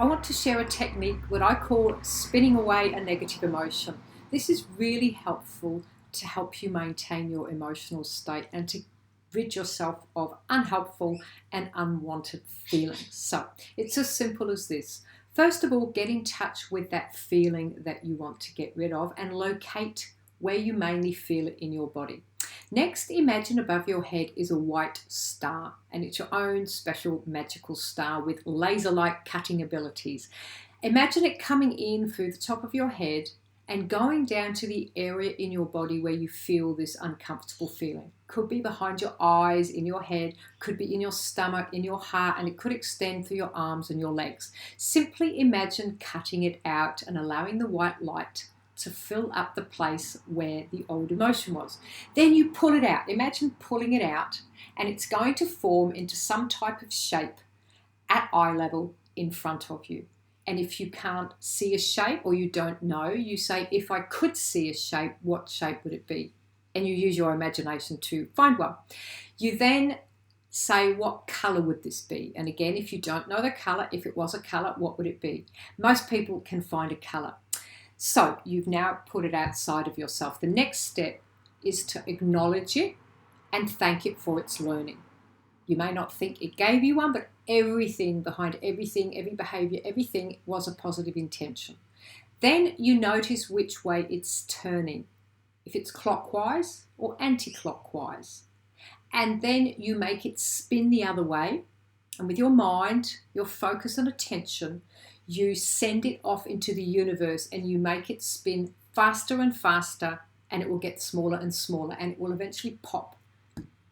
I want to share a technique what I call spinning away a negative emotion. This is really helpful to help you maintain your emotional state and to rid yourself of unhelpful and unwanted feelings. So it's as simple as this. First of all, get in touch with that feeling that you want to get rid of and locate where you mainly feel it in your body. Next, imagine above your head is a white star, and it's your own special magical star with laser-like cutting abilities. Imagine it coming in through the top of your head and going down to the area in your body where you feel this uncomfortable feeling. Could be behind your eyes, in your head, could be in your stomach, in your heart, and it could extend through your arms and your legs. Simply imagine cutting it out and allowing the white light to fill up the place where the old emotion was. Then you pull it out. Imagine pulling it out, and it's going to form into some type of shape at eye level in front of you. And if you can't see a shape or you don't know, you say, if I could see a shape, what shape would it be? And you use your imagination to find one. You then say, what color would this be? And again, if you don't know the color, if it was a color, what would it be? Most people can find a color. So you've now put it outside of yourself. The next step is to acknowledge it and thank it for its learning. You may not think it gave you one, but everything behind everything, every behavior, everything was a positive intention. Then you notice which way it's turning, if it's clockwise or anti-clockwise. And then you make it spin the other way. And with your mind, your focus and attention, you send it off into the universe and you make it spin faster and faster, and it will get smaller and smaller, and it will eventually pop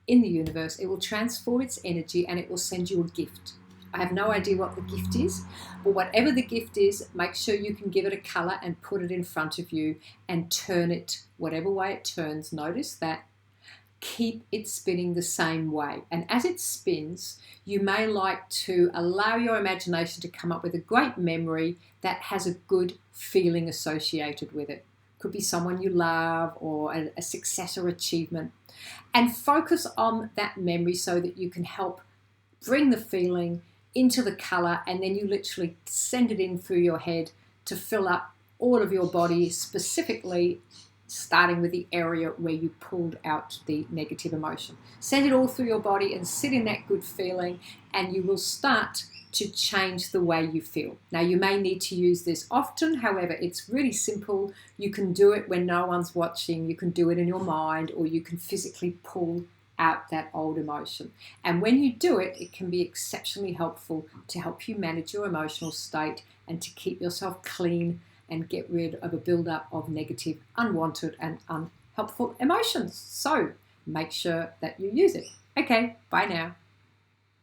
in the universe. It will transform its energy and it will send you a gift. I have no idea what the gift is, but whatever the gift is, make sure you can give it a color and put it in front of you and turn it whatever way it turns. Notice that. Keep it spinning the same way. And as it spins, you may like to allow your imagination to come up with a great memory that has a good feeling associated with it. Could be someone you love or a success or achievement. And focus on that memory so that you can help bring the feeling into the color, and then you literally send it in through your head to fill up all of your body, specifically starting with the area where you pulled out the negative emotion. Send it all through your body and sit in that good feeling, and you will start to change the way you feel. Now, you may need to use this often. However, it's really simple. You can do it when no one's watching. You can do it in your mind, or you can physically pull out that old emotion. And when you do it, it can be exceptionally helpful to help you manage your emotional state and to keep yourself clean and get rid of a buildup of negative, unwanted, and unhelpful emotions. So make sure that you use it. Okay, bye now.